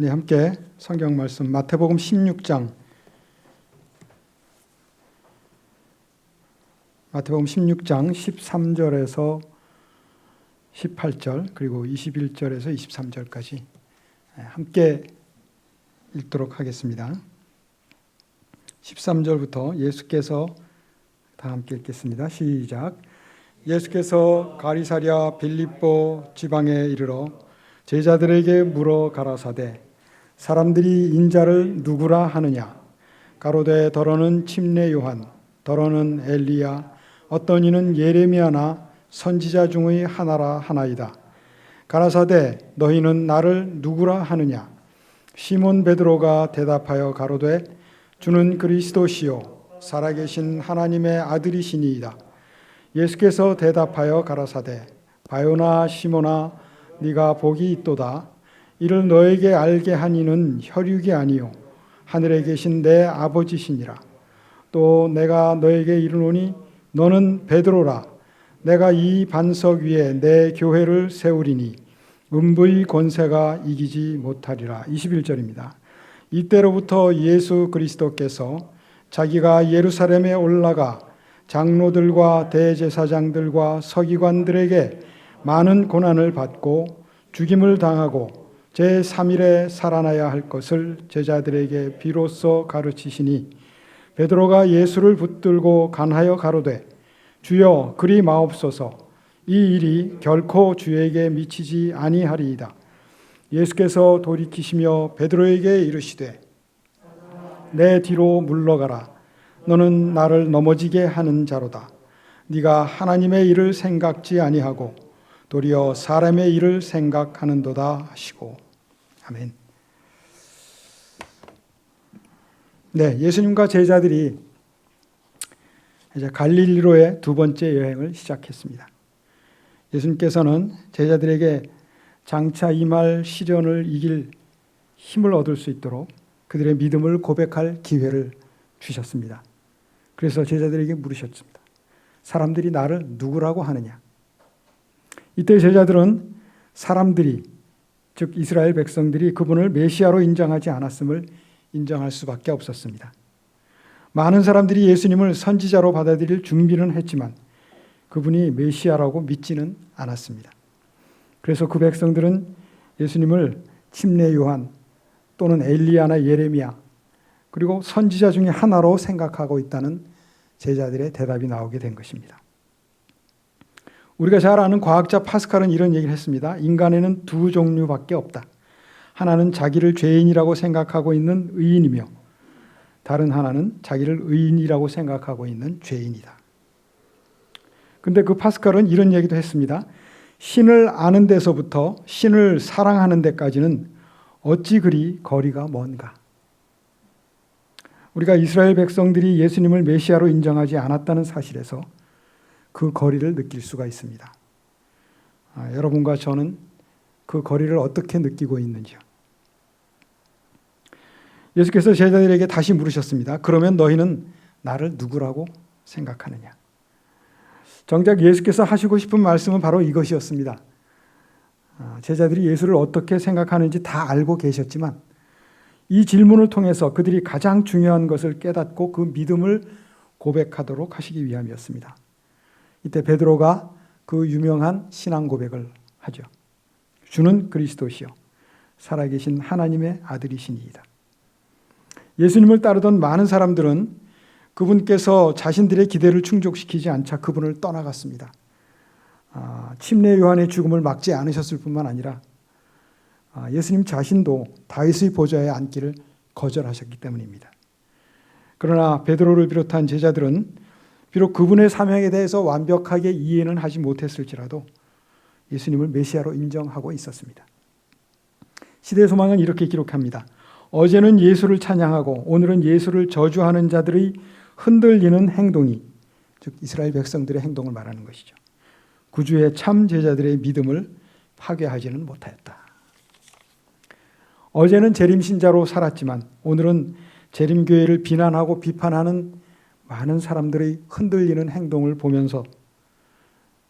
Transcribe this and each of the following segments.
네, 함께 성경 말씀 마태복음 16장 13절에서 18절 그리고 21절에서 23절까지 함께 읽도록 하겠습니다. 13절부터 예수께서 다 함께 읽겠습니다. 시작. 예수께서 가리사랴 빌립보 지방에 이르러 제자들에게 물어 가라사대 사람들이 인자를 누구라 하느냐? 가로되 더러는 침례 요한, 더러는 엘리야, 어떤 이는 예레미야나 선지자 중의 하나라 하나이다. 가라사대 너희는 나를 누구라 하느냐? 시몬 베드로가 대답하여 가로되 주는 그리스도시요 살아계신 하나님의 아들이시니이다. 예수께서 대답하여 가라사대 바요나 시몬아 네가 복이 있도다. 이를 너에게 알게 한 이는 혈육이 아니요 하늘에 계신 내 아버지시니라. 또 내가 너에게 이르노니 너는 베드로라. 내가 이 반석 위에 내 교회를 세우리니 음부의 권세가 이기지 못하리라. 21절입니다. 이때로부터 예수 그리스도께서 자기가 예루살렘에 올라가 장로들과 대제사장들과 서기관들에게 많은 고난을 받고 죽임을 당하고 제3일에 살아나야 할 것을 제자들에게 비로소 가르치시니 베드로가 예수를 붙들고 간하여 가로되 주여 그리 마옵소서 이 일이 결코 주에게 미치지 아니하리이다. 예수께서 돌이키시며 베드로에게 이르시되 내 뒤로 물러가라. 너는 나를 넘어지게 하는 자로다. 네가 하나님의 일을 생각지 아니하고 도리어 사람의 일을 생각하는도다 하시고. 아멘. 네, 예수님과 제자들이 이제 갈릴리로의 두 번째 여행을 시작했습니다. 예수님께서는 제자들에게 장차 임할 시련을 이길 힘을 얻을 수 있도록 그들의 믿음을 고백할 기회를 주셨습니다. 그래서 제자들에게 물으셨습니다. 사람들이 나를 누구라고 하느냐? 이때 제자들은 사람들이 즉 이스라엘 백성들이 그분을 메시아로 인정하지 않았음을 인정할 수밖에 없었습니다. 많은 사람들이 예수님을 선지자로 받아들일 준비는 했지만 그분이 메시아라고 믿지는 않았습니다. 그래서 그 백성들은 예수님을 침례 요한 또는 엘리야나 예레미야 그리고 선지자 중에 하나로 생각하고 있다는 제자들의 대답이 나오게 된 것입니다. 우리가 잘 아는 과학자 파스칼은 이런 얘기를 했습니다. 인간에는 두 종류밖에 없다. 하나는 자기를 죄인이라고 생각하고 있는 의인이며 다른 하나는 자기를 의인이라고 생각하고 있는 죄인이다. 근데 그 파스칼은 이런 얘기도 했습니다. 신을 아는 데서부터 신을 사랑하는 데까지는 어찌 그리 거리가 먼가. 우리가 이스라엘 백성들이 예수님을 메시아로 인정하지 않았다는 사실에서 그 거리를 느낄 수가 있습니다. 여러분과 저는 그 거리를 어떻게 느끼고 있는지요? 예수께서 제자들에게 다시 물으셨습니다. 그러면 너희는 나를 누구라고 생각하느냐? 정작 예수께서 하시고 싶은 말씀은 바로 이것이었습니다. 제자들이 예수를 어떻게 생각하는지 다 알고 계셨지만 이 질문을 통해서 그들이 가장 중요한 것을 깨닫고 그 믿음을 고백하도록 하시기 위함이었습니다. 이때 베드로가 그 유명한 신앙 고백을 하죠. 주는 그리스도시요 살아계신 하나님의 아들이시니이다. 예수님을 따르던 많은 사람들은 그분께서 자신들의 기대를 충족시키지 않자 그분을 떠나갔습니다. 침례 요한의 죽음을 막지 않으셨을 뿐만 아니라 예수님 자신도 다윗의 보좌에 앉기를 거절하셨기 때문입니다. 그러나 베드로를 비롯한 제자들은 비록 그분의 사명에 대해서 완벽하게 이해는 하지 못했을지라도 예수님을 메시아로 인정하고 있었습니다. 시대의 소망은 이렇게 기록합니다. 어제는 예수를 찬양하고 오늘은 예수를 저주하는 자들의 흔들리는 행동이 즉 이스라엘 백성들의 행동을 말하는 것이죠. 구주의 참 제자들의 믿음을 파괴하지는 못하였다. 어제는 재림신자로 살았지만 오늘은 재림교회를 비난하고 비판하는 많은 사람들의 흔들리는 행동을 보면서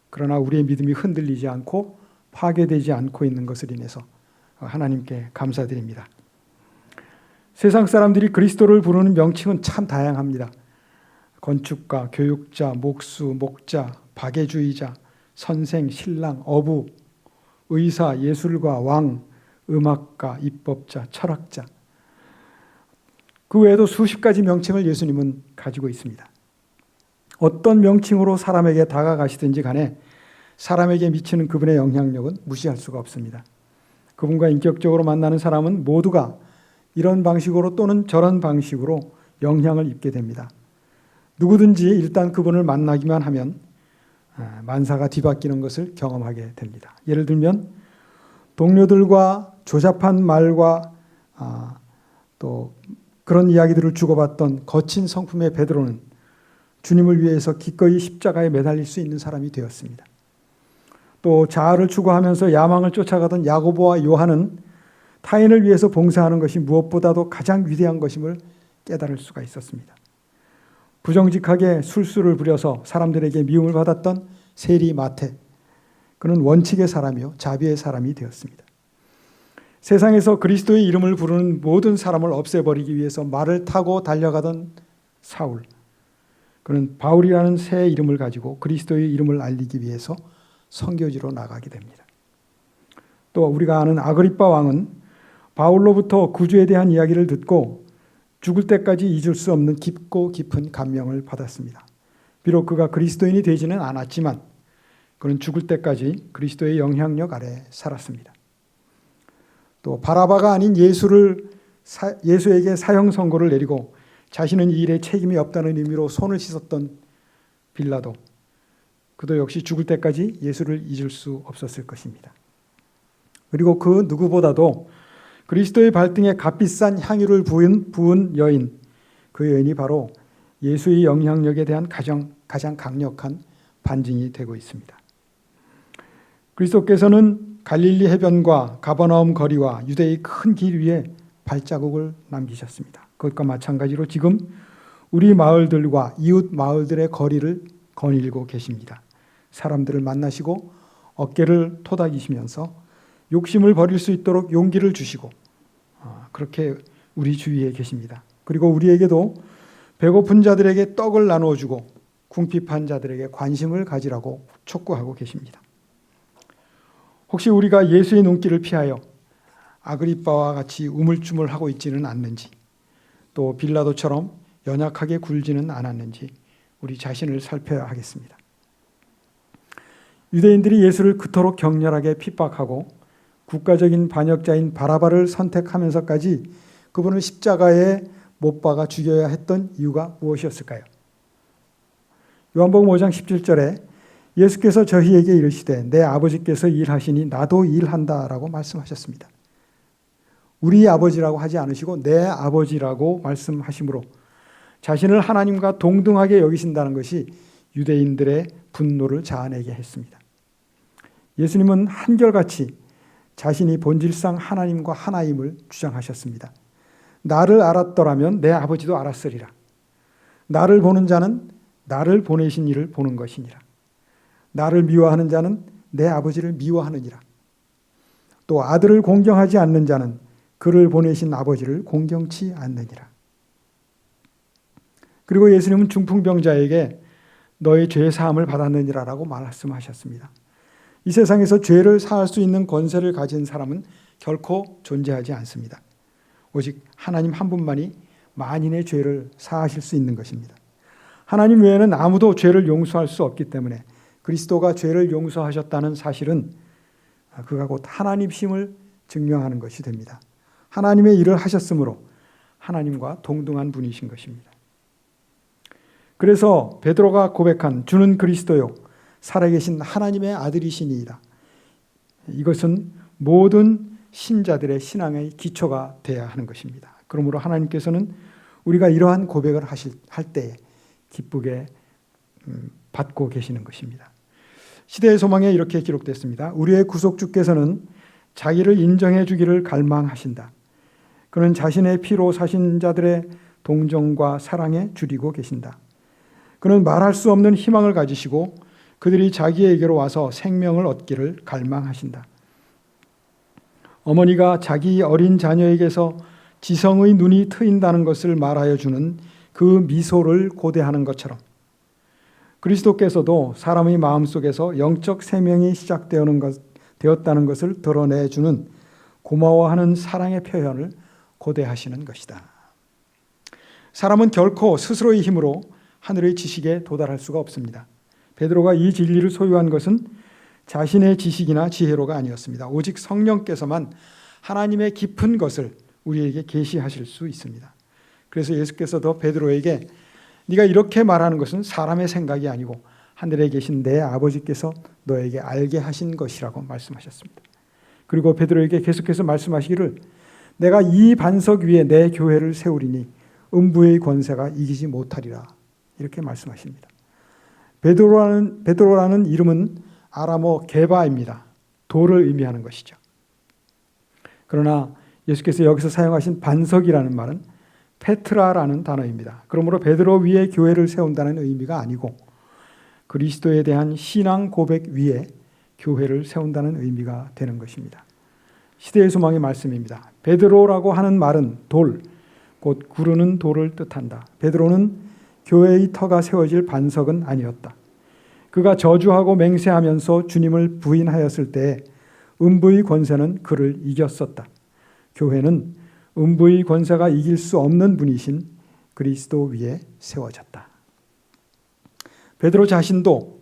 그러나 우리의 믿음이 흔들리지 않고 파괴되지 않고 있는 것을 인해서 하나님께 감사드립니다. 세상 사람들이 그리스도를 부르는 명칭은 참 다양합니다. 건축가, 교육자, 목수, 목자, 박애주의자, 선생, 신랑, 어부, 의사, 예술가, 왕, 음악가, 입법자, 철학자. 그 외에도 수십 가지 명칭을 예수님은 가지고 있습니다. 어떤 명칭으로 사람에게 다가가시든지 간에 사람에게 미치는 그분의 영향력은 무시할 수가 없습니다. 그분과 인격적으로 만나는 사람은 모두가 이런 방식으로 또는 저런 방식으로 영향을 입게 됩니다. 누구든지 일단 그분을 만나기만 하면 만사가 뒤바뀌는 것을 경험하게 됩니다. 예를 들면 동료들과 조잡한 말과 또 그런 이야기들을 주고받던 거친 성품의 베드로는 주님을 위해서 기꺼이 십자가에 매달릴 수 있는 사람이 되었습니다. 또 자아를 추구하면서 야망을 쫓아가던 야고보와 요한은 타인을 위해서 봉사하는 것이 무엇보다도 가장 위대한 것임을 깨달을 수가 있었습니다. 부정직하게 술수를 부려서 사람들에게 미움을 받았던 세리 마태, 그는 원칙의 사람이요 자비의 사람이 되었습니다. 세상에서 그리스도의 이름을 부르는 모든 사람을 없애버리기 위해서 말을 타고 달려가던 사울, 그는 바울이라는 새 이름을 가지고 그리스도의 이름을 알리기 위해서 선교지로 나가게 됩니다. 또 우리가 아는 아그리빠 왕은 바울로부터 구주에 대한 이야기를 듣고 죽을 때까지 잊을 수 없는 깊고 깊은 감명을 받았습니다. 비록 그가 그리스도인이 되지는 않았지만 그는 죽을 때까지 그리스도의 영향력 아래 살았습니다. 또 바라바가 아닌 예수에게 사형 선고를 내리고 자신은 이 일에 책임이 없다는 의미로 손을 씻었던 빌라도, 그도 역시 죽을 때까지 예수를 잊을 수 없었을 것입니다. 그리고 그 누구보다도 그리스도의 발등에 값비싼 향유를 부은 여인, 그 여인이 바로 예수의 영향력에 대한 가장 강력한 반증이 되고 있습니다. 그리스도께서는 갈릴리 해변과 가버나움 거리와 유대의 큰 길 위에 발자국을 남기셨습니다. 그것과 마찬가지로 지금 우리 마을들과 이웃 마을들의 거리를 거닐고 계십니다. 사람들을 만나시고 어깨를 토닥이시면서 욕심을 버릴 수 있도록 용기를 주시고 그렇게 우리 주위에 계십니다. 그리고 우리에게도 배고픈 자들에게 떡을 나누어 주고 궁핍한 자들에게 관심을 가지라고 촉구하고 계십니다. 혹시 우리가 예수의 눈길을 피하여 아그리빠와 같이 우물쭈물하고 있지는 않는지, 또 빌라도처럼 연약하게 굴지는 않았는지 우리 자신을 살펴야 하겠습니다. 유대인들이 예수를 그토록 격렬하게 핍박하고 국가적인 반역자인 바라바를 선택하면서까지 그분을 십자가에 못 박아 죽여야 했던 이유가 무엇이었을까요? 요한복음 5장 17절에 예수께서 저희에게 이르시되 내 아버지께서 일하시니 나도 일한다라고 말씀하셨습니다. 우리 아버지라고 하지 않으시고 내 아버지라고 말씀하시므로 자신을 하나님과 동등하게 여기신다는 것이 유대인들의 분노를 자아내게 했습니다. 예수님은 한결같이 자신이 본질상 하나님과 하나임을 주장하셨습니다. 나를 알았더라면 내 아버지도 알았으리라. 나를 보는 자는 나를 보내신 이를 보는 것이니라. 나를 미워하는 자는 내 아버지를 미워하느니라. 또 아들을 공경하지 않는 자는 그를 보내신 아버지를 공경치 않느니라. 그리고 예수님은 중풍병자에게 너의 죄 사함을 받았느니라라고 말씀하셨습니다. 이 세상에서 죄를 사할 수 있는 권세를 가진 사람은 결코 존재하지 않습니다. 오직 하나님 한 분만이 만인의 죄를 사하실 수 있는 것입니다. 하나님 외에는 아무도 죄를 용서할 수 없기 때문에 그리스도가 죄를 용서하셨다는 사실은 그가 곧 하나님심을 증명하는 것이 됩니다. 하나님의 일을 하셨으므로 하나님과 동등한 분이신 것입니다. 그래서 베드로가 고백한 주는 그리스도요 살아계신 하나님의 아들이시니이다. 이것은 모든 신자들의 신앙의 기초가 되어야 하는 것입니다. 그러므로 하나님께서는 우리가 이러한 고백을 할 때에 기쁘게 받고 계시는 것입니다. 시대의 소망에 이렇게 기록됐습니다. 우리의 구속주께서는 자기를 인정해 주기를 갈망하신다. 그는 자신의 피로 사신 자들의 동정과 사랑에 줄이고 계신다. 그는 말할 수 없는 희망을 가지시고 그들이 자기에게로 와서 생명을 얻기를 갈망하신다. 어머니가 자기 어린 자녀에게서 지성의 눈이 트인다는 것을 말하여 주는 그 미소를 고대하는 것처럼 그리스도께서도 사람의 마음속에서 영적 생명이 시작되었다는 것을 드러내주는 고마워하는 사랑의 표현을 고대하시는 것이다. 사람은 결코 스스로의 힘으로 하늘의 지식에 도달할 수가 없습니다. 베드로가 이 진리를 소유한 것은 자신의 지식이나 지혜로가 아니었습니다. 오직 성령께서만 하나님의 깊은 것을 우리에게 계시하실 수 있습니다. 그래서 예수께서도 베드로에게 네가 이렇게 말하는 것은 사람의 생각이 아니고 하늘에 계신 내 아버지께서 너에게 알게 하신 것이라고 말씀하셨습니다. 그리고 베드로에게 계속해서 말씀하시기를 내가 이 반석 위에 내 교회를 세우리니 음부의 권세가 이기지 못하리라 이렇게 말씀하십니다. 베드로라는 이름은 아람어 게바입니다. 돌을 의미하는 것이죠. 그러나 예수께서 여기서 사용하신 반석이라는 말은 페트라라는 단어입니다. 그러므로 베드로 위에 교회를 세운다는 의미가 아니고 그리스도에 대한 신앙 고백 위에 교회를 세운다는 의미가 되는 것입니다. 시대의 소망의 말씀입니다. 베드로라고 하는 말은 돌, 곧 구르는 돌을 뜻한다. 베드로는 교회의 터가 세워질 반석은 아니었다. 그가 저주하고 맹세하면서 주님을 부인하였을 때 음부의 권세는 그를 이겼었다. 교회는 음부의 권세가 이길 수 없는 분이신 그리스도 위에 세워졌다. 베드로 자신도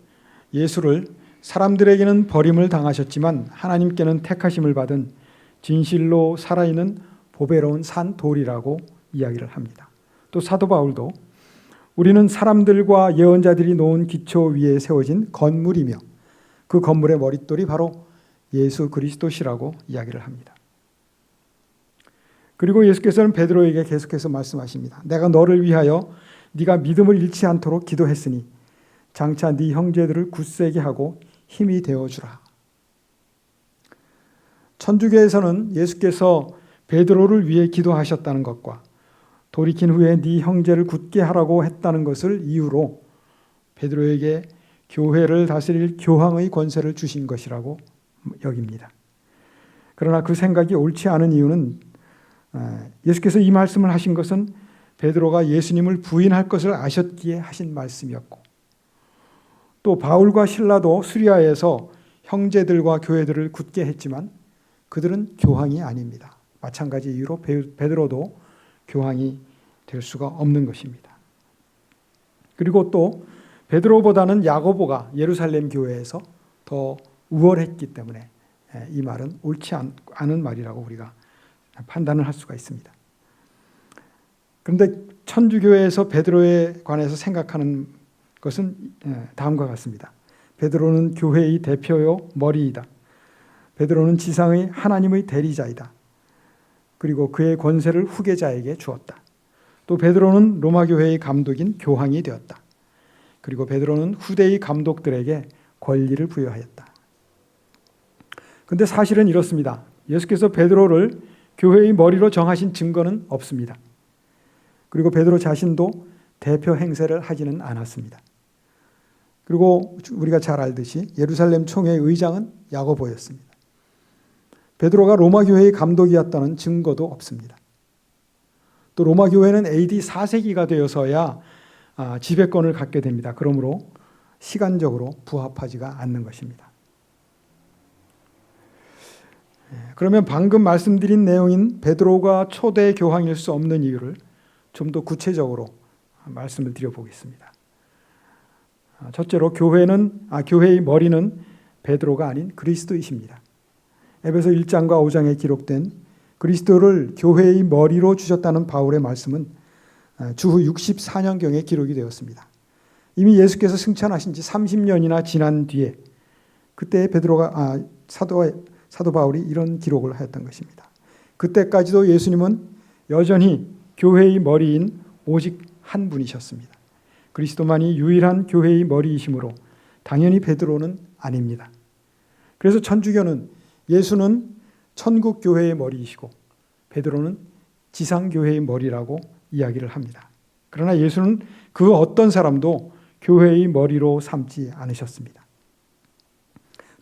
예수를 사람들에게는 버림을 당하셨지만 하나님께는 택하심을 받은 진실로 살아있는 보배로운 산 돌이라고 이야기를 합니다. 또 사도 바울도 우리는 사람들과 예언자들이 놓은 기초 위에 세워진 건물이며 그 건물의 머릿돌이 바로 예수 그리스도시라고 이야기를 합니다. 그리고 예수께서는 베드로에게 계속해서 말씀하십니다. 내가 너를 위하여 네가 믿음을 잃지 않도록 기도했으니 장차 네 형제들을 굳세게 하고 힘이 되어주라. 천주교에서는 예수께서 베드로를 위해 기도하셨다는 것과 돌이킨 후에 네 형제를 굳게 하라고 했다는 것을 이유로 베드로에게 교회를 다스릴 교황의 권세를 주신 것이라고 여깁니다. 그러나 그 생각이 옳지 않은 이유는 예수께서 이 말씀을 하신 것은 베드로가 예수님을 부인할 것을 아셨기에 하신 말씀이었고 또 바울과 실라도 수리아에서 형제들과 교회들을 굳게 했지만 그들은 교황이 아닙니다. 마찬가지 이유로 베드로도 교황이 될 수가 없는 것입니다. 그리고 또 베드로보다는 야고보가 예루살렘 교회에서 더 우월했기 때문에 이 말은 옳지 않은 말이라고 우리가 판단을 할 수가 있습니다. 그런데 천주교에서 베드로에 관해서 생각하는 것은 다음과 같습니다. 베드로는 교회의 대표요 머리이다. 베드로는 지상의 하나님의 대리자이다. 그리고 그의 권세를 후계자에게 주었다. 또 베드로는 로마 교회의 감독인 교황이 되었다. 그리고 베드로는 후대의 감독들에게 권리를 부여하였다. 그런데 사실은 이렇습니다. 예수께서 베드로를 교회의 머리로 정하신 증거는 없습니다. 그리고 베드로 자신도 대표 행세를 하지는 않았습니다. 그리고 우리가 잘 알듯이 예루살렘 총회의 의장은 야고보였습니다. 베드로가 로마 교회의 감독이었다는 증거도 없습니다. 또 로마 교회는 AD 4세기가 되어서야 지배권을 갖게 됩니다. 그러므로 시간적으로 부합하지가 않는 것입니다. 그러면 방금 말씀드린 내용인 베드로가 초대 교황일 수 없는 이유를 좀 더 구체적으로 말씀을 드려보겠습니다. 첫째로 교회의 머리는 베드로가 아닌 그리스도이십니다. 에베소 1장과 5장에 기록된 그리스도를 교회의 머리로 주셨다는 바울의 말씀은 주후 64년경에 기록이 되었습니다. 이미 예수께서 승천하신 지 30년이나 지난 뒤에 그때 사도 바울이 이런 기록을 하였던 것입니다. 그때까지도 예수님은 여전히 교회의 머리인 오직 한 분이셨습니다. 그리스도만이 유일한 교회의 머리이시므로 당연히 베드로는 아닙니다. 그래서 천주교는 예수는 천국 교회의 머리이시고 베드로는 지상 교회의 머리라고 이야기를 합니다. 그러나 예수는 그 어떤 사람도 교회의 머리로 삼지 않으셨습니다.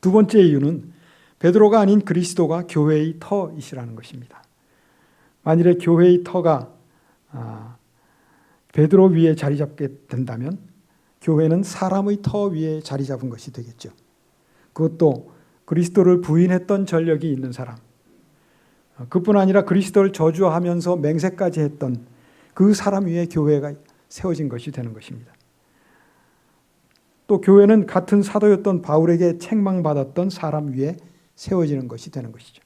두 번째 이유는 베드로가 아닌 그리스도가 교회의 터이시라는 것입니다. 만일에 교회의 터가 베드로 위에 자리 잡게 된다면 교회는 사람의 터 위에 자리 잡은 것이 되겠죠. 그것도 그리스도를 부인했던 전력이 있는 사람, 그뿐 아니라 그리스도를 저주하면서 맹세까지 했던 그 사람 위에 교회가 세워진 것이 되는 것입니다. 또 교회는 같은 사도였던 바울에게 책망받았던 사람 위에 세워지는 것이 되는 것이죠.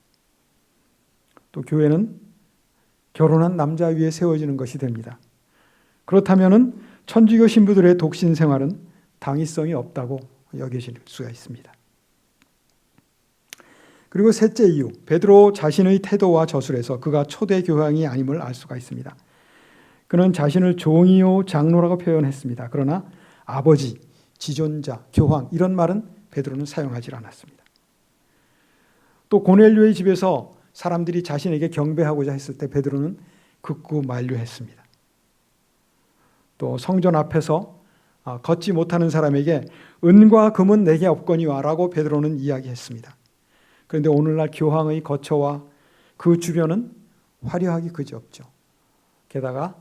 또 교회는 결혼한 남자 위에 세워지는 것이 됩니다. 그렇다면 천주교 신부들의 독신 생활은 당위성이 없다고 여겨질 수가 있습니다. 그리고 셋째 이유, 베드로 자신의 태도와 저술에서 그가 초대 교황이 아님을 알 수가 있습니다. 그는 자신을 종이요 장로라고 표현했습니다. 그러나 아버지, 지존자, 교황 이런 말은 베드로는 사용하지 않았습니다. 또 고넬료의 집에서 사람들이 자신에게 경배하고자 했을 때 베드로는 극구 만류했습니다. 또 성전 앞에서 걷지 못하는 사람에게 은과 금은 내게 없거니와라고 베드로는 이야기했습니다. 그런데 오늘날 교황의 거처와 그 주변은 화려하기 그지없죠. 게다가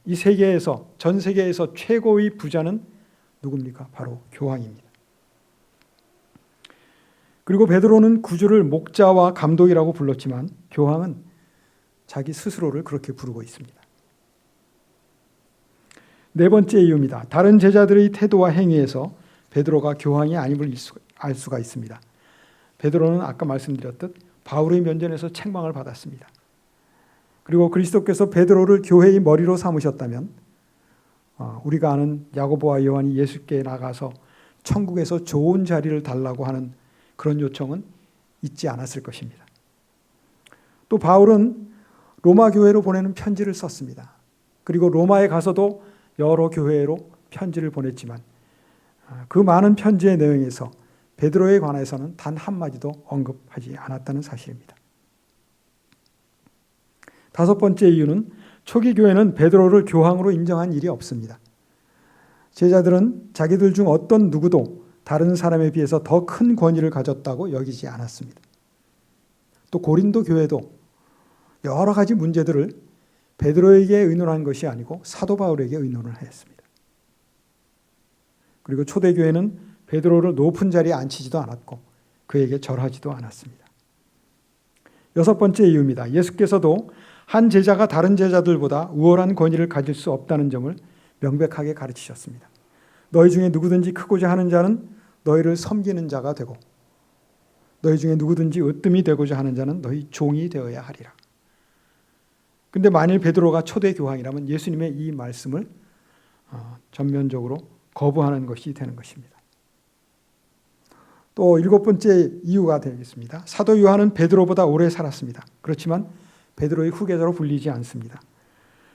이 세계에서, 전 세계에서 최고의 부자는 누굽니까? 바로 교황입니다. 그리고 베드로는 구주를 목자와 감독이라고 불렀지만 교황은 자기 스스로를 그렇게 부르고 있습니다. 네 번째 이유입니다. 다른 제자들의 태도와 행위에서 베드로가 교황이 아님을 알 수가 있습니다. 베드로는 아까 말씀드렸듯 바울의 면전에서 책망을 받았습니다. 그리고 그리스도께서 베드로를 교회의 머리로 삼으셨다면 우리가 아는 야고보와 요한이 예수께 나가서 천국에서 좋은 자리를 달라고 하는 그런 요청은 있지 않았을 것입니다. 또 바울은 로마 교회로 보내는 편지를 썼습니다. 그리고 로마에 가서도 여러 교회로 편지를 보냈지만 그 많은 편지의 내용에서 베드로에 관해서는 단 한마디도 언급하지 않았다는 사실입니다. 다섯 번째 이유는 초기 교회는 베드로를 교황으로 인정한 일이 없습니다. 제자들은 자기들 중 어떤 누구도 다른 사람에 비해서 더 큰 권위를 가졌다고 여기지 않았습니다. 또 고린도 교회도 여러 가지 문제들을 베드로에게 의논한 것이 아니고 사도 바울에게 의논을 했습니다. 그리고 초대교회는 베드로를 높은 자리에 앉히지도 않았고 그에게 절하지도 않았습니다. 여섯 번째 이유입니다. 예수께서도 한 제자가 다른 제자들보다 우월한 권위를 가질 수 없다는 점을 명백하게 가르치셨습니다. 너희 중에 누구든지 크고자 하는 자는 너희를 섬기는 자가 되고 너희 중에 누구든지 으뜸이 되고자 하는 자는 너희 종이 되어야 하리라. 근데 만일 베드로가 초대 교황이라면 예수님의 이 말씀을 전면적으로 거부하는 것이 되는 것입니다. 또 일곱 번째 이유가 되겠습니다. 사도 요한은 베드로보다 오래 살았습니다. 그렇지만 베드로의 후계자로 불리지 않습니다.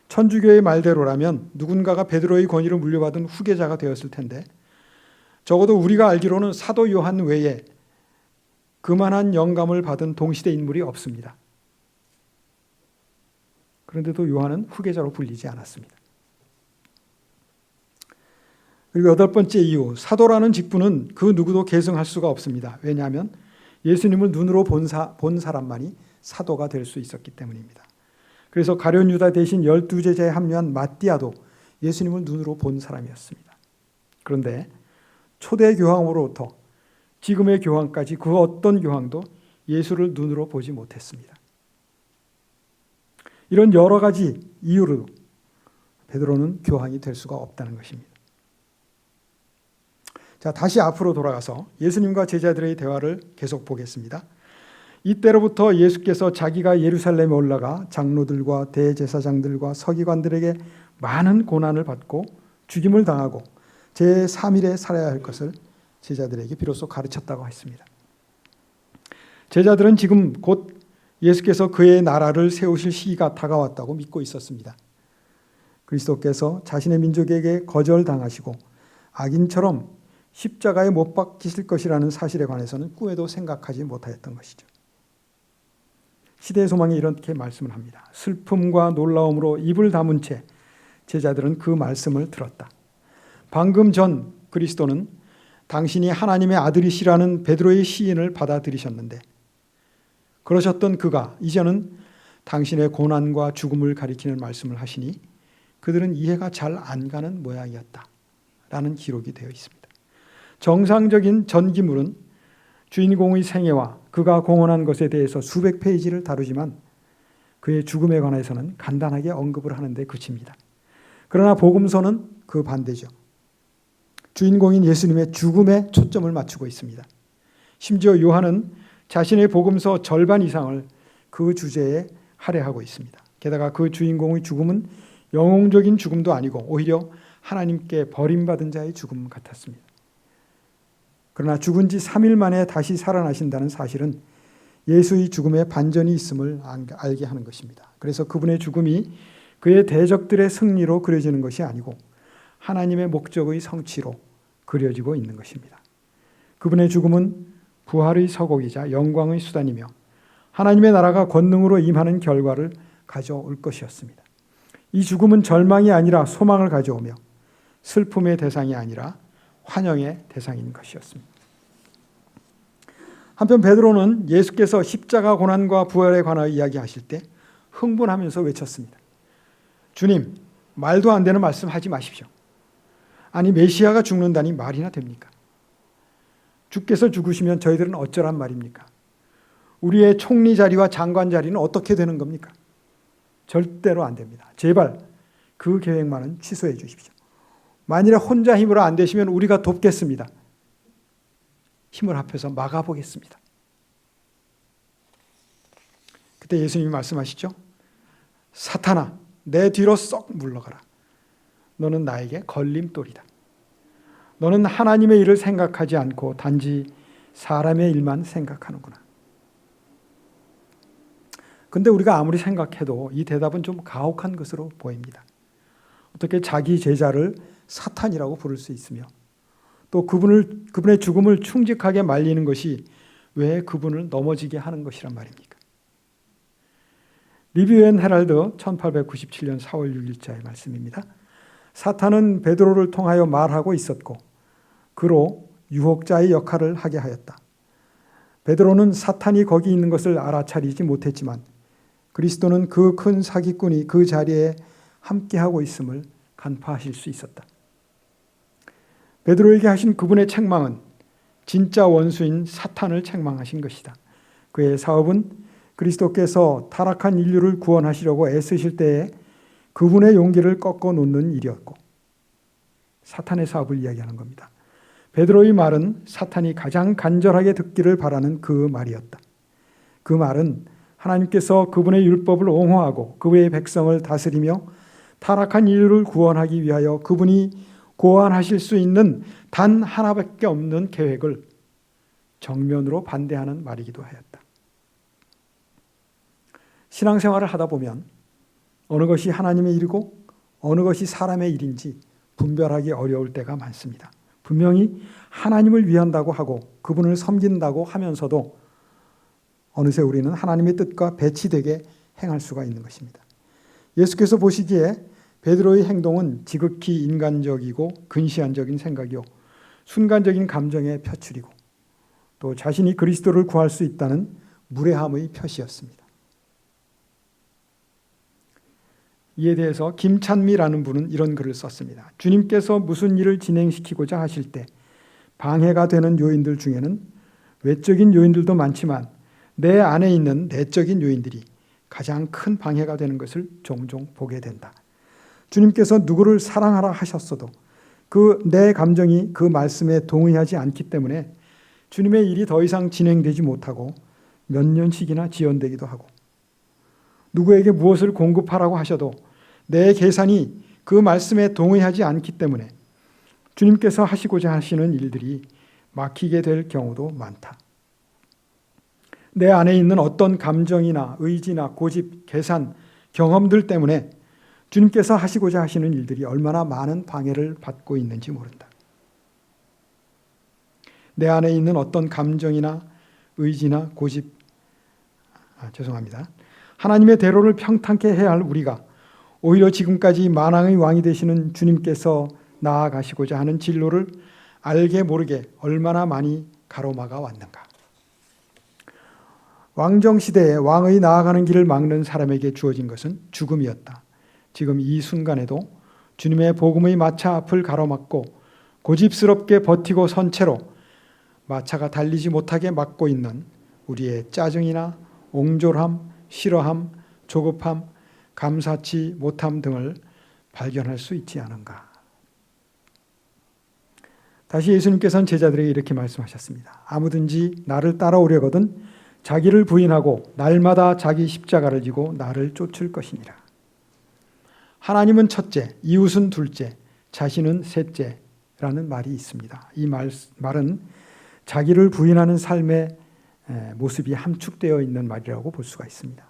천주교의 말대로라면 누군가가 베드로의 권위를 물려받은 후계자가 되었을 텐데 적어도 우리가 알기로는 사도 요한 외에 그만한 영감을 받은 동시대 인물이 없습니다. 그런데도 요한은 후계자로 불리지 않았습니다. 그리고 여덟 번째 이유, 사도라는 직분은 그 누구도 계승할 수가 없습니다. 왜냐하면 예수님을 눈으로 본 사람만이 사도가 될 수 있었기 때문입니다. 그래서 가룟 유다 대신 12제자에 합류한 마띠아도 예수님을 눈으로 본 사람이었습니다. 그런데 초대 교황으로부터 지금의 교황까지 그 어떤 교황도 예수를 눈으로 보지 못했습니다. 이런 여러 가지 이유로 베드로는 교황이 될 수가 없다는 것입니다. 자, 다시 앞으로 돌아가서 예수님과 제자들의 대화를 계속 보겠습니다. 이때로부터 예수께서 자기가 예루살렘에 올라가 장로들과 대제사장들과 서기관들에게 많은 고난을 받고 죽임을 당하고 제3일에 살아야 할 것을 제자들에게 비로소 가르쳤다고 했습니다. 제자들은 지금 곧 예수께서 그의 나라를 세우실 시기가 다가왔다고 믿고 있었습니다. 그리스도께서 자신의 민족에게 거절당하시고 악인처럼 십자가에 못 박히실 것이라는 사실에 관해서는 꿈에도 생각하지 못하였던 것이죠. 시대의 소망이 이렇게 말씀을 합니다. 슬픔과 놀라움으로 입을 다문 채 제자들은 그 말씀을 들었다. 방금 전 그리스도는 당신이 하나님의 아들이시라는 베드로의 시인을 받아들이셨는데 그러셨던 그가 이제는 당신의 고난과 죽음을 가리키는 말씀을 하시니 그들은 이해가 잘 안 가는 모양이었다 라는 기록이 되어 있습니다. 정상적인 전기물은 주인공의 생애와 그가 공헌한 것에 대해서 수백 페이지를 다루지만 그의 죽음에 관해서는 간단하게 언급을 하는데 그칩니다. 그러나 복음서는 그 반대죠. 주인공인 예수님의 죽음에 초점을 맞추고 있습니다. 심지어 요한은 자신의 복음서 절반 이상을 그 주제에 할애하고 있습니다. 게다가 그 주인공의 죽음은 영웅적인 죽음도 아니고 오히려 하나님께 버림받은 자의 죽음 같았습니다. 그러나 죽은 지 3일 만에 다시 살아나신다는 사실은 예수의 죽음에 반전이 있음을 알게 하는 것입니다. 그래서 그분의 죽음이 그의 대적들의 승리로 그려지는 것이 아니고 하나님의 목적의 성취로 그려지고 있는 것입니다. 그분의 죽음은 부활의 서곡이자 영광의 수단이며 하나님의 나라가 권능으로 임하는 결과를 가져올 것이었습니다. 이 죽음은 절망이 아니라 소망을 가져오며 슬픔의 대상이 아니라 환영의 대상인 것이었습니다. 한편 베드로는 예수께서 십자가 고난과 부활에 관하여 이야기하실 때 흥분하면서 외쳤습니다. 주님, 말도 안 되는 말씀 하지 마십시오. 아니 메시아가 죽는다니 말이나 됩니까? 주께서 죽으시면 저희들은 어쩌란 말입니까? 우리의 총리 자리와 장관 자리는 어떻게 되는 겁니까? 절대로 안 됩니다. 제발 그 계획만은 취소해 주십시오. 만일에 혼자 힘으로 안 되시면 우리가 돕겠습니다. 힘을 합해서 막아보겠습니다. 그때 예수님이 말씀하시죠. 사탄아, 내 뒤로 썩 물러가라. 너는 나에게 걸림돌이다. 너는 하나님의 일을 생각하지 않고 단지 사람의 일만 생각하는구나. 근데 우리가 아무리 생각해도 이 대답은 좀 가혹한 것으로 보입니다. 어떻게 자기 제자를 사탄이라고 부를 수 있으며 또 그분의 죽음을 충직하게 말리는 것이 왜 그분을 넘어지게 하는 것이란 말입니까? 리뷰 앤 헤럴드 1897년 4월 6일자의 말씀입니다. 사탄은 베드로를 통하여 말하고 있었고 그로 유혹자의 역할을 하게 하였다. 베드로는 사탄이 거기 있는 것을 알아차리지 못했지만 그리스도는 그 큰 사기꾼이 그 자리에 함께하고 있음을 간파하실 수 있었다. 베드로에게 하신 그분의 책망은 진짜 원수인 사탄을 책망하신 것이다. 그의 사업은 그리스도께서 타락한 인류를 구원하시려고 애쓰실 때에 그분의 용기를 꺾어 놓는 일이었고 사탄의 사업을 이야기하는 겁니다. 베드로의 말은 사탄이 가장 간절하게 듣기를 바라는 그 말이었다. 그 말은 하나님께서 그분의 율법을 옹호하고 그분의 백성을 다스리며 타락한 인류를 구원하기 위하여 그분이 고안하실 수 있는 단 하나밖에 없는 계획을 정면으로 반대하는 말이기도 하였다. 신앙생활을 하다 보면 어느 것이 하나님의 일이고 어느 것이 사람의 일인지 분별하기 어려울 때가 많습니다. 분명히 하나님을 위한다고 하고 그분을 섬긴다고 하면서도 어느새 우리는 하나님의 뜻과 배치되게 행할 수가 있는 것입니다. 예수께서 보시기에 베드로의 행동은 지극히 인간적이고 근시안적인 생각이요 순간적인 감정의 표출이고 또 자신이 그리스도를 구할 수 있다는 무례함의 표시였습니다. 이에 대해서 김찬미라는 분은 이런 글을 썼습니다. 주님께서 무슨 일을 진행시키고자 하실 때 방해가 되는 요인들 중에는 외적인 요인들도 많지만 내 안에 있는 내적인 요인들이 가장 큰 방해가 되는 것을 종종 보게 된다. 주님께서 누구를 사랑하라 하셨어도 그 내 감정이 그 말씀에 동의하지 않기 때문에 주님의 일이 더 이상 진행되지 못하고 몇 년씩이나 지연되기도 하고 누구에게 무엇을 공급하라고 하셔도 내 계산이 그 말씀에 동의하지 않기 때문에 주님께서 하시고자 하시는 일들이 막히게 될 경우도 많다. 내 안에 있는 어떤 감정이나 의지나 고집, 계산, 경험들 때문에 주님께서 하시고자 하시는 일들이 얼마나 많은 방해를 받고 있는지 모른다. 내 안에 있는 어떤 감정이나 의지나 고집, 하나님의 대로를 평탄케 해야 할 우리가 오히려 지금까지 만왕의 왕이 되시는 주님께서 나아가시고자 하는 진로를 알게 모르게 얼마나 많이 가로막아 왔는가. 왕정시대에 왕의 나아가는 길을 막는 사람에게 주어진 것은 죽음이었다. 지금 이 순간에도 주님의 복음의 마차 앞을 가로막고 고집스럽게 버티고 선 채로 마차가 달리지 못하게 막고 있는 우리의 짜증이나 옹졸함, 싫어함, 조급함, 감사치 못함 등을 발견할 수 있지 않은가. 다시 예수님께서는 제자들에게 이렇게 말씀하셨습니다. 아무든지 나를 따라오려거든 자기를 부인하고 날마다 자기 십자가를 지고 나를 쫓을 것이니라. 하나님은 첫째, 이웃은 둘째, 자신은 셋째라는 말이 있습니다. 이 말은 자기를 부인하는 삶의 모습이 함축되어 있는 말이라고 볼 수가 있습니다.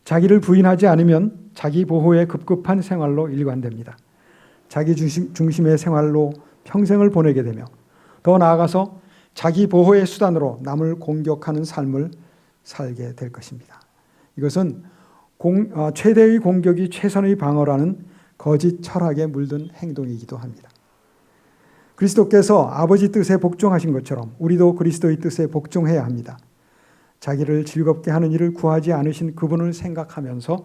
자기를 부인하지 않으면 자기 보호에 급급한 생활로 일관됩니다. 자기 중심의 생활로 평생을 보내게 되며 더 나아가서 자기 보호의 수단으로 남을 공격하는 삶을 살게 될 것입니다. 이것은 최대의 공격이 최선의 방어라는 거짓 철학에 물든 행동이기도 합니다. 그리스도께서 아버지 뜻에 복종하신 것처럼 우리도 그리스도의 뜻에 복종해야 합니다. 자기를 즐겁게 하는 일을 구하지 않으신 그분을 생각하면서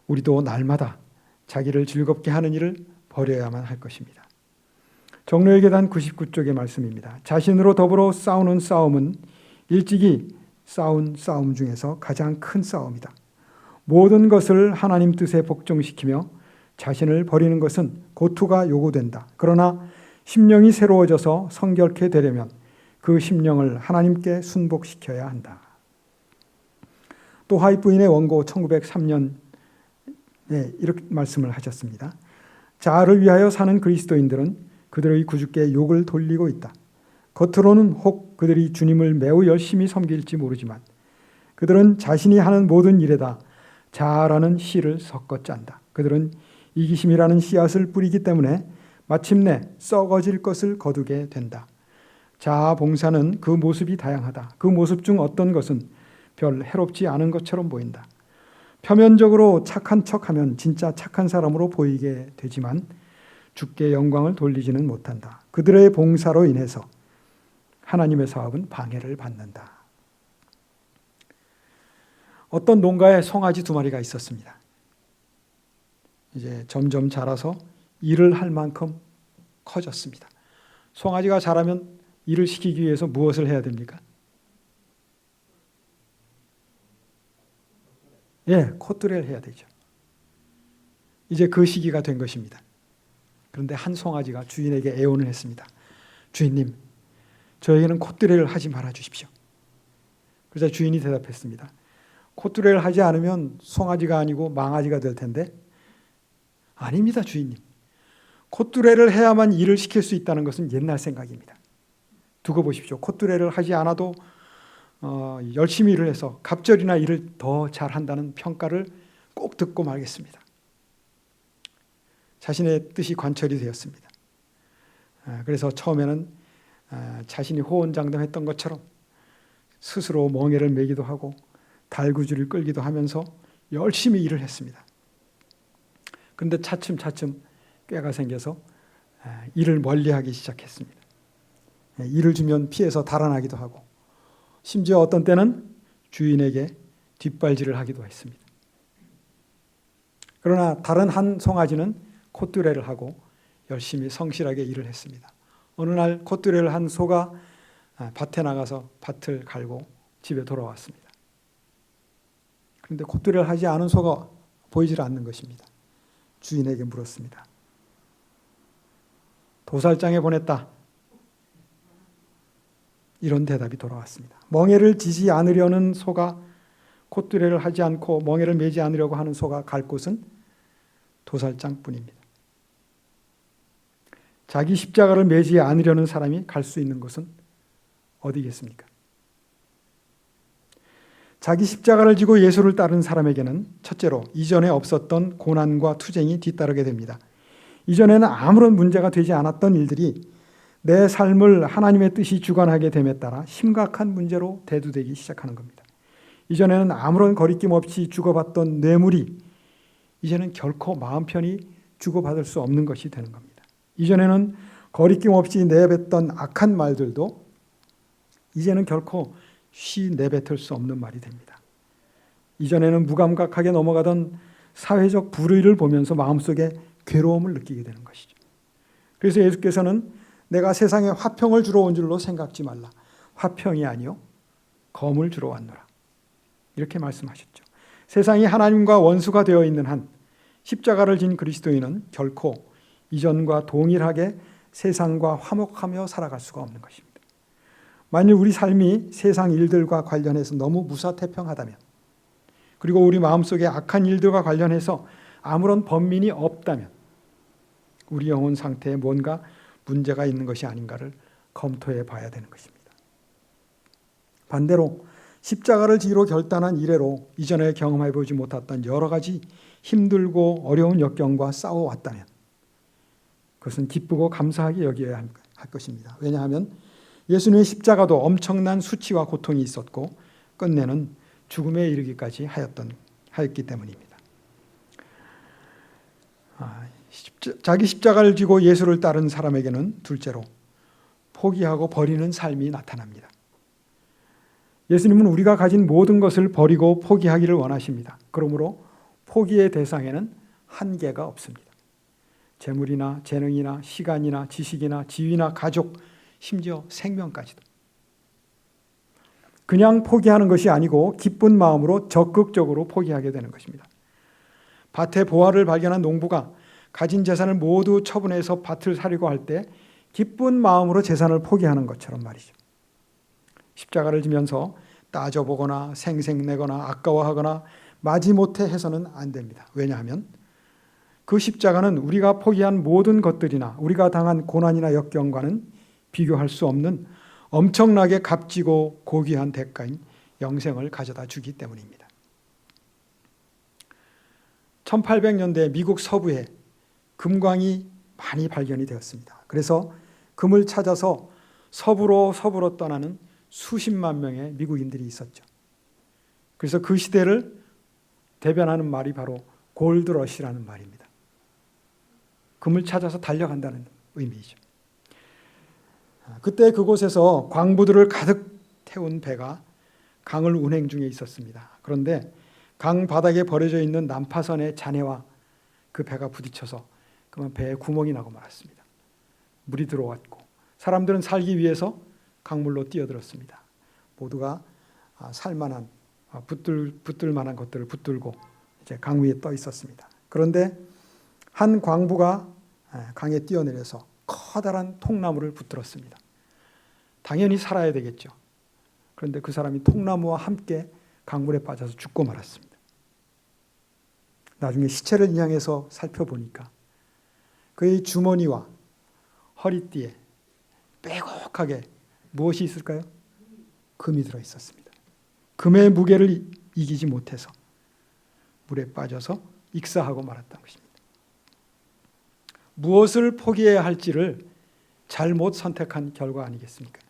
우리도 날마다 자기를 즐겁게 하는 일을 버려야만 할 것입니다. 종로의 계단 99쪽의 말씀입니다. 자신으로 더불어 싸우는 싸움은 일찍이 싸운 싸움 중에서 가장 큰 싸움이다. 모든 것을 하나님 뜻에 복종시키며 자신을 버리는 것은 고투가 요구된다. 그러나 심령이 새로워져서 성결케 되려면 그 심령을 하나님께 순복시켜야 한다. 또 화이트 부인의 원고 1903년에 이렇게 말씀을 하셨습니다. 자아를 위하여 사는 그리스도인들은 그들의 구주께 욕을 돌리고 있다. 겉으로는 혹 그들이 주님을 매우 열심히 섬길지 모르지만 그들은 자신이 하는 모든 일에다 자아라는 씨를 섞어 짠다. 그들은 이기심이라는 씨앗을 뿌리기 때문에 마침내 썩어질 것을 거두게 된다. 자아 봉사는 그 모습이 다양하다. 그 모습 중 어떤 것은 별 해롭지 않은 것처럼 보인다. 표면적으로 착한 척하면 진짜 착한 사람으로 보이게 되지만 주께 영광을 돌리지는 못한다. 그들의 봉사로 인해서 하나님의 사업은 방해를 받는다. 어떤 농가에 송아지 2마리가 있었습니다. 이제 점점 자라서 일을 할 만큼 커졌습니다. 송아지가 자라면 일을 시키기 위해서 무엇을 해야 됩니까? 콧뚜레를 해야 되죠. 이제 그 시기가 된 것입니다. 그런데 한 송아지가 주인에게 애원을 했습니다. 주인님, 저에게는 콧뚜레를 하지 말아 주십시오. 그래서 주인이 대답했습니다. 콧뚜레를 하지 않으면 송아지가 아니고 망아지가 될 텐데. 아닙니다, 주인님. 콧뚜레를 해야만 일을 시킬 수 있다는 것은 옛날 생각입니다. 두고 보십시오. 콧뚜레를 하지 않아도 열심히 일을 해서 갑절이나 일을 더 잘한다는 평가를 꼭 듣고 말겠습니다. 자신의 뜻이 관철이 되었습니다. 그래서 처음에는 자신이 호언장담했던 것처럼 스스로 멍에를 매기도 하고 달구지를 끌기도 하면서 열심히 일을 했습니다. 그런데 차츰차츰 꾀가 생겨서 일을 멀리하기 시작했습니다. 일을 주면 피해서 달아나기도 하고 심지어 어떤 때는 주인에게 뒷발질을 하기도 했습니다. 그러나 다른 한 송아지는 콧뚜레를 하고 열심히 성실하게 일을 했습니다. 어느 날 콧뚜레를 한 소가 밭에 나가서 밭을 갈고 집에 돌아왔습니다. 그런데 콧뚜레를 하지 않은 소가 보이질 않는 것입니다. 주인에게 물었습니다. 도살장에 보냈다. 이런 대답이 돌아왔습니다. 멍에를 지지 않으려는 소가 콧뚜레를 하지 않고 멍에를 매지 않으려고 하는 소가 갈 곳은 도살장뿐입니다. 자기 십자가를 매지 않으려는 사람이 갈 수 있는 곳은 어디겠습니까? 자기 십자가를 지고 예수를 따르는 사람에게는 첫째로 이전에 없었던 고난과 투쟁이 뒤따르게 됩니다. 이전에는 아무런 문제가 되지 않았던 일들이 내 삶을 하나님의 뜻이 주관하게 됨에 따라 심각한 문제로 대두되기 시작하는 겁니다. 이전에는 아무런 거리낌 없이 주고받던 뇌물이 이제는 결코 마음 편히 주고받을 수 없는 것이 되는 겁니다. 이전에는 거리낌 없이 내뱉던 악한 말들도 이제는 결코 쉬 내뱉을 수 없는 말이 됩니다. 이전에는 무감각하게 넘어가던 사회적 불의를 보면서 마음속에 괴로움을 느끼게 되는 것이죠. 그래서 예수께서는 내가 세상에 화평을 주러 온 줄로 생각지 말라. 화평이 아니요 검을 주러 왔노라. 이렇게 말씀하셨죠. 세상이 하나님과 원수가 되어 있는 한 십자가를 진 그리스도인은 결코 이전과 동일하게 세상과 화목하며 살아갈 수가 없는 것입니다. 만일 우리 삶이 세상 일들과 관련해서 너무 무사태평하다면, 그리고 우리 마음속에 악한 일들과 관련해서 아무런 번민이 없다면 우리 영혼 상태에 뭔가 문제가 있는 것이 아닌가를 검토해 봐야 되는 것입니다. 반대로 십자가를 지기로 결단한 이래로 이전에 경험해 보지 못했던 여러 가지 힘들고 어려운 역경과 싸워왔다면 그것은 기쁘고 감사하게 여겨야 할 것입니다. 왜냐하면 예수님의 십자가도 엄청난 수치와 고통이 있었고 끝내는 죽음에 이르기까지 하였기 때문입니다. 자기 십자가를 지고 예수를 따른 사람에게는 둘째로 포기하고 버리는 삶이 나타납니다. 예수님은 우리가 가진 모든 것을 버리고 포기하기를 원하십니다. 그러므로 포기의 대상에는 한계가 없습니다. 재물이나 재능이나 시간이나 지식이나 지위나 가족, 심지어 생명까지도. 그냥 포기하는 것이 아니고 기쁜 마음으로 적극적으로 포기하게 되는 것입니다. 밭에 보화를 발견한 농부가 가진 재산을 모두 처분해서 밭을 사려고 할 때 기쁜 마음으로 재산을 포기하는 것처럼 말이죠. 십자가를 지면서 따져보거나 생색내거나 아까워하거나 마지못해 해서는 안 됩니다. 왜냐하면 그 십자가는 우리가 포기한 모든 것들이나 우리가 당한 고난이나 역경과는 비교할 수 없는 엄청나게 값지고 고귀한 대가인 영생을 가져다 주기 때문입니다. 1800년대 미국 서부에 금광이 많이 발견이 되었습니다. 그래서 금을 찾아서 서부로 떠나는 수십만 명의 미국인들이 있었죠. 그래서 그 시대를 대변하는 말이 바로 골드러시라는 말입니다. 금을 찾아서 달려간다는 의미이죠. 그때 그곳에서 광부들을 가득 태운 배가 강을 운행 중에 있었습니다. 그런데 강 바닥에 버려져 있는 난파선의 잔해와 그 배가 부딪혀서 그만 배에 구멍이 나고 말았습니다. 물이 들어왔고 사람들은 살기 위해서 강물로 뛰어들었습니다. 모두가 살만한 붙들 만한 것들을 붙들고 이제 강 위에 떠 있었습니다. 그런데 한 광부가 강에 뛰어내려서 커다란 통나무를 붙들었습니다. 당연히 살아야 되겠죠. 그런데 그 사람이 통나무와 함께 강물에 빠져서 죽고 말았습니다. 나중에 시체를 향해서 살펴보니까 그의 주머니와 허리띠에 빼곡하게 무엇이 있을까요? 금이 들어 있었습니다. 금의 무게를 이기지 못해서 물에 빠져서 익사하고 말았다는 것입니다. 무엇을 포기해야 할지를 잘못 선택한 결과 아니겠습니까?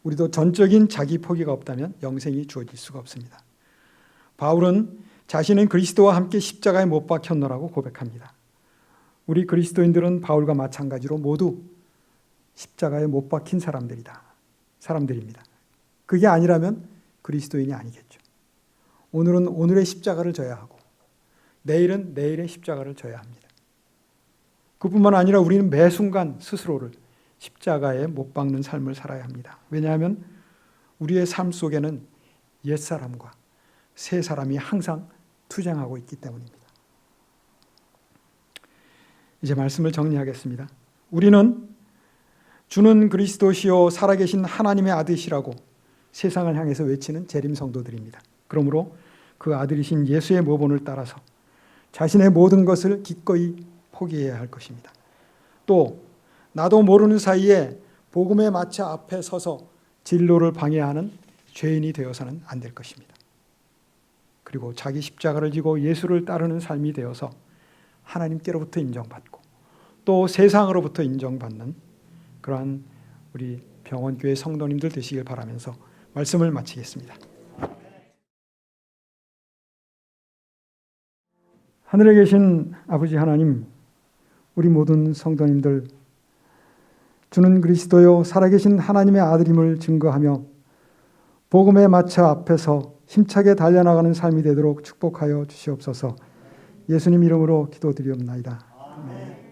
우리도 전적인 자기 포기가 없다면 영생이 주어질 수가 없습니다. 바울은 자신은 그리스도와 함께 십자가에 못 박혔노라고 고백합니다. 우리 그리스도인들은 바울과 마찬가지로 모두 십자가에 못 박힌 사람들입니다. 그게 아니라면 그리스도인이 아니겠죠. 오늘은 오늘의 십자가를 져야 하고 내일은 내일의 십자가를 져야 합니다. 그뿐만 아니라 우리는 매 순간 스스로를 십자가에 못 박는 삶을 살아야 합니다. 왜냐하면 우리의 삶 속에는 옛사람과 새 사람이 항상 투쟁하고 있기 때문입니다. 이제 말씀을 정리하겠습니다. 우리는 주는 그리스도시요 살아계신 하나님의 아들이시라고 세상을 향해서 외치는 재림 성도들입니다. 그러므로 그 아들이신 예수의 모본을 따라서 자신의 모든 것을 기꺼이 포기해야 할 것입니다. 또 나도 모르는 사이에 복음의 마차 앞에 서서 진로를 방해하는 죄인이 되어서는 안 될 것입니다. 그리고 자기 십자가를 지고 예수를 따르는 삶이 되어서 하나님께로부터 인정받고 또 세상으로부터 인정받는 그러한 우리 병원교회 성도님들 되시길 바라면서 말씀을 마치겠습니다. 하늘에 계신 아버지 하나님, 우리 모든 성도님들 주는 그리스도요 살아계신 하나님의 아들임을 증거하며 복음의 마차 앞에서 힘차게 달려나가는 삶이 되도록 축복하여 주시옵소서. 예수님 이름으로 기도드리옵나이다. 아멘.